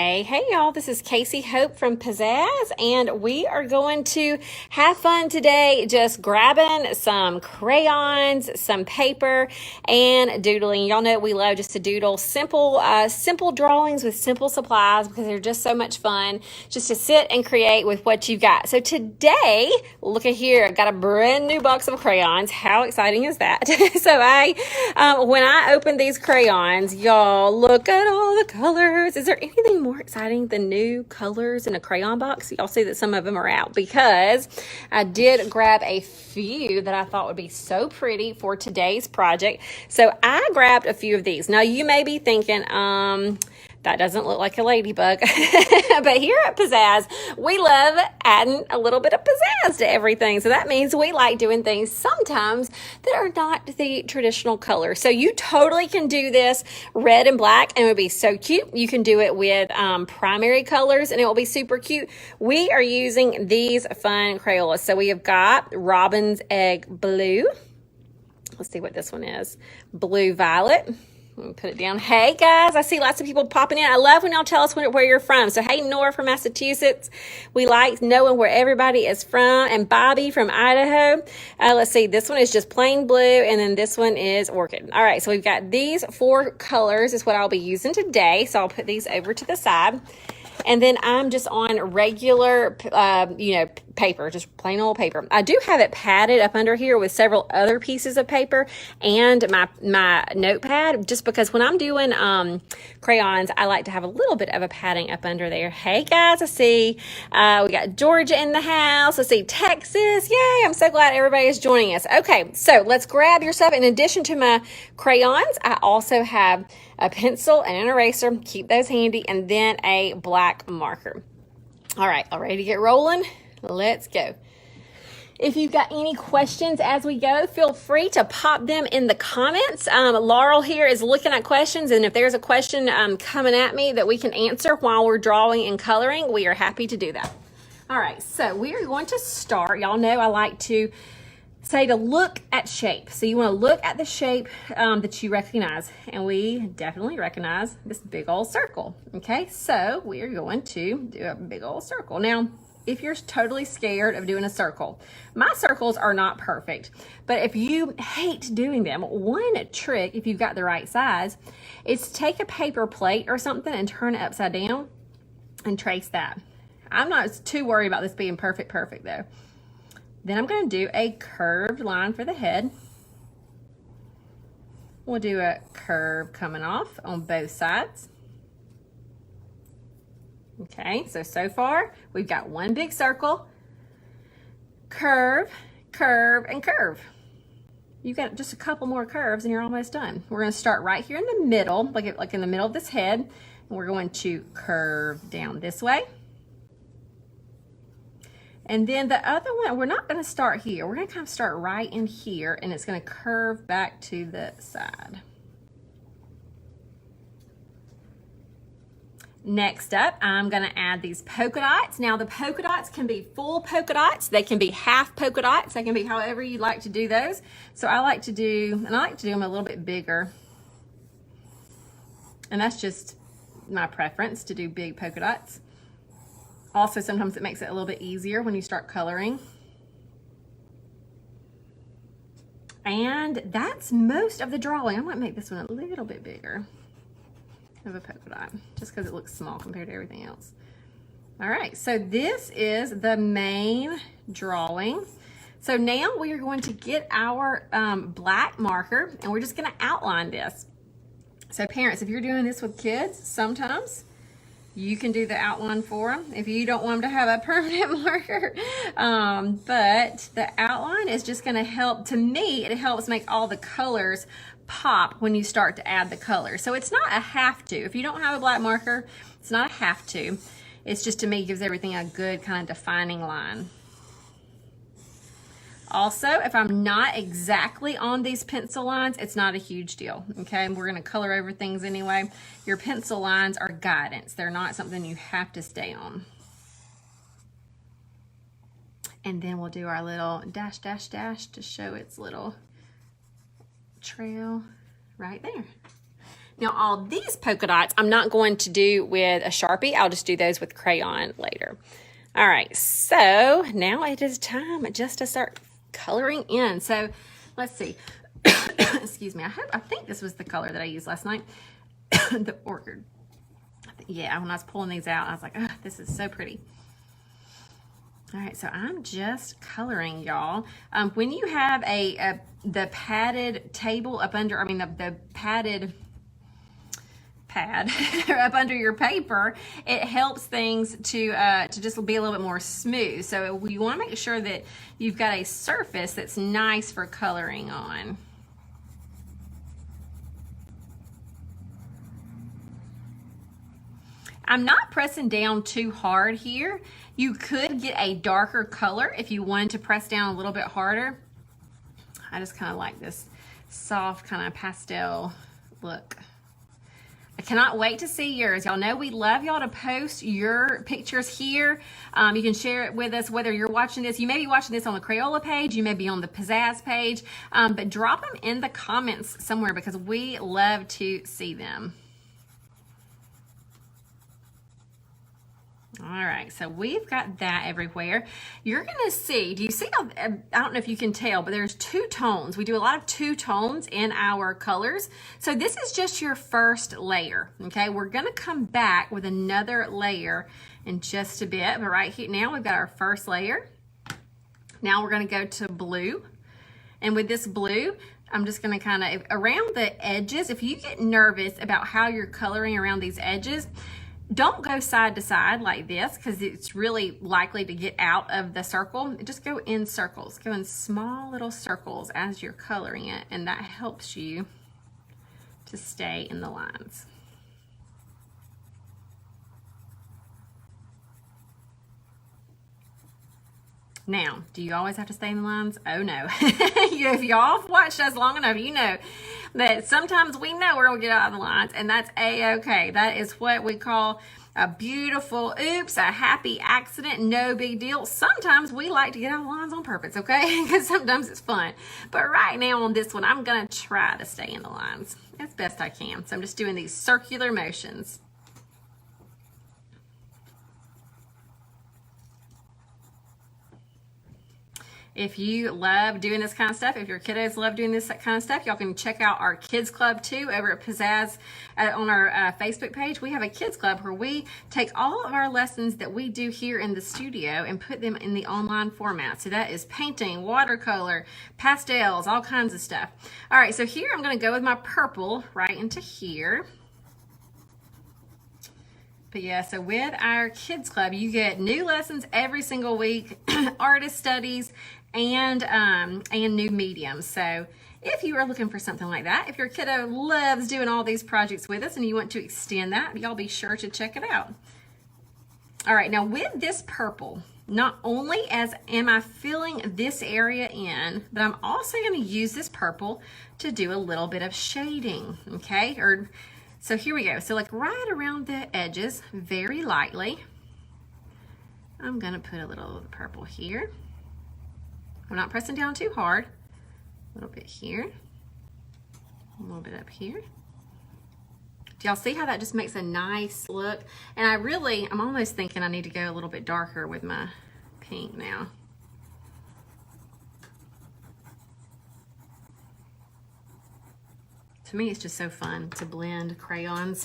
Hey y'all, this is Kasey Hope from Pizzazz, and we are going to have fun today just grabbing some crayons, some paper, and doodling. Y'all know we love just to doodle simple drawings with simple supplies because they're just so much fun just to sit and create with what you got. So today, look at here, I got a brand new box of crayons. How exciting is that? So when I opened these crayons, y'all, look at all the colors. Is there anything more exciting than new colors in a crayon box? Y'all see that some of them are out because I did grab a few that I thought would be so pretty for today's project. So I grabbed a few of these. Now you may be thinking, that doesn't look like a ladybug. But here at Pizzazz, we love adding a little bit of pizzazz to everything. So that means we like doing things sometimes that are not the traditional color. So you totally can do this red and black and it would be so cute. You can do it with primary colors and it will be super cute. We are using these fun Crayolas. So we have got Robin's Egg Blue. Let's see what this one is. Blue Violet. Let me put it down. Hey guys, I see lots of people popping in. I love when y'all tell us where you're from. So hey, Nora from Massachusetts. We like knowing where everybody is from. And Bobby from Idaho. Let's see, this one is just plain blue and then this one is orchid. All right, so we've got these 4 colors is what I'll be using today. So I'll put these over to the side. And then I'm just on regular, paper, just plain old paper. I do have it padded up under here with several other pieces of paper and my notepad, just because when I'm doing crayons, I like to have a little bit of a padding up under there. Hey guys, I see we got Georgia in the house. I see Texas. Yay, I'm so glad everybody is joining us. Okay, so let's grab your stuff. In addition to my crayons, I also have a pencil and an eraser. Keep those handy, and then a black marker. All right, all ready to get rolling? Let's go. If you've got any questions as we go, feel free to pop them in the comments. Laurel here is looking at questions, and if there's a question coming at me that we can answer while we're drawing and coloring, we are happy to do that. All right, so we are going to start. Y'all know I like to say to look at shape. So you want to look at the shape that you recognize, and we definitely recognize this big old circle. Okay, so we are going to do a big old circle. Now, if you're totally scared of doing a circle, my circles are not perfect, but if you hate doing them, one trick, if you've got the right size, is take a paper plate or something and turn it upside down and trace that. I'm not too worried about this being perfect though. Then I'm going to do a curved line for the head. We'll do a curve coming off on both sides. Okay, so far we've got one big circle, curve, curve, and curve. You've got just a couple more curves and you're almost done. We're going to start right here in the middle, like in the middle of this head, and we're going to curve down this way. And then the other one, we're not going to start here. We're going to kind of start right in here, and it's going to curve back to the side. Next up, I'm going to add these polka dots. Now, the polka dots can be full polka dots. They can be half polka dots. They can be however you like to do those. So I like to do them a little bit bigger. And that's just my preference, to do big polka dots. Also, sometimes it makes it a little bit easier when you start coloring. And that's most of the drawing. I might make this one a little bit bigger of a polka dot, just because it looks small compared to everything else. All right, so this is the main drawing. So now we are going to get our black marker, and we're just gonna outline this. So parents, if you're doing this with kids, sometimes you can do the outline for them if you don't want them to have a permanent marker. But the outline is just gonna help, to me, it helps make all the colors pop when you start to add the color. So it's not a have to. If you don't have a black marker, it's not a have to. It's just, to me, gives everything a good kind of defining line. Also, if I'm not exactly on these pencil lines, it's not a huge deal, okay? We're gonna color over things anyway. Your pencil lines are guidance. They're not something you have to stay on. And then we'll do our little dash, dash, dash to show its little trail right there. Now all these polka dots I'm not going to do with a Sharpie. I'll just do those with crayon later. All right, so now it is time just to start coloring in. So let's see. Excuse me. I think this was the color that I used last night. The orchid. Yeah, when I was pulling these out, I was like, oh, this is so pretty. All right, so I'm just coloring, y'all. When you have the padded table up under, the padded pad up under your paper, it helps things to just be a little bit more smooth. So you want to make sure that you've got a surface that's nice for coloring on. I'm not pressing down too hard here. You could get a darker color if you wanted to press down a little bit harder. I just kind of like this soft kind of pastel look. I cannot wait to see yours. Y'all know we love y'all to post your pictures here. You can share it with us whether you're watching this. You may be watching this on the Crayola page. You may be on the Pizzazz page. But drop them in the comments somewhere because we love to see them. All right, so we've got that everywhere. You're gonna see, do you see how, I don't know if you can tell, but there's two tones. We do a lot of two tones in our colors. So this is just your first layer, okay? We're gonna come back with another layer in just a bit, but right here, now we've got our first layer. Now we're gonna go to blue. And with this blue, I'm just gonna kind of, around the edges, if you get nervous about how you're coloring around these edges, don't go side to side like this because it's really likely to get out of the circle. Just go in circles, go in small little circles as you're coloring it, and that helps you to stay in the lines. Now, do you always have to stay in the lines? Oh no. If y'all watched us long enough, you know that sometimes we know we're gonna get out of the lines, and that's a-okay. That is what we call a beautiful oops, a happy accident, no big deal. Sometimes we like to get out of the lines on purpose, okay? Because sometimes it's fun. But right now on this one, I'm gonna try to stay in the lines as best I can. So I'm just doing these circular motions. If you love doing this kind of stuff, if your kiddos love doing this kind of stuff, y'all can check out our kids club too over at Pizzazz on our Facebook page. We have a kids club where we take all of our lessons that we do here in the studio and put them in the online format. So that is painting, watercolor, pastels, all kinds of stuff. All right, so here I'm going to go with my purple right into here. But yeah, so with our kids club, you get new lessons every single week, artist studies, and new mediums. So if you are looking for something like that, if your kiddo loves doing all these projects with us and you want to extend that, y'all be sure to check it out. All right, now with this purple, not only am I filling this area in, but I'm also going to use this purple to do a little bit of shading, okay? So here we go. So like right around the edges, very lightly, I'm gonna put a little purple here. We're not pressing down too hard. A little bit here, a little bit up here. Do y'all see how that just makes a nice look? And I'm almost thinking I need to go a little bit darker with my pink now. To me, it's just so fun to blend crayons.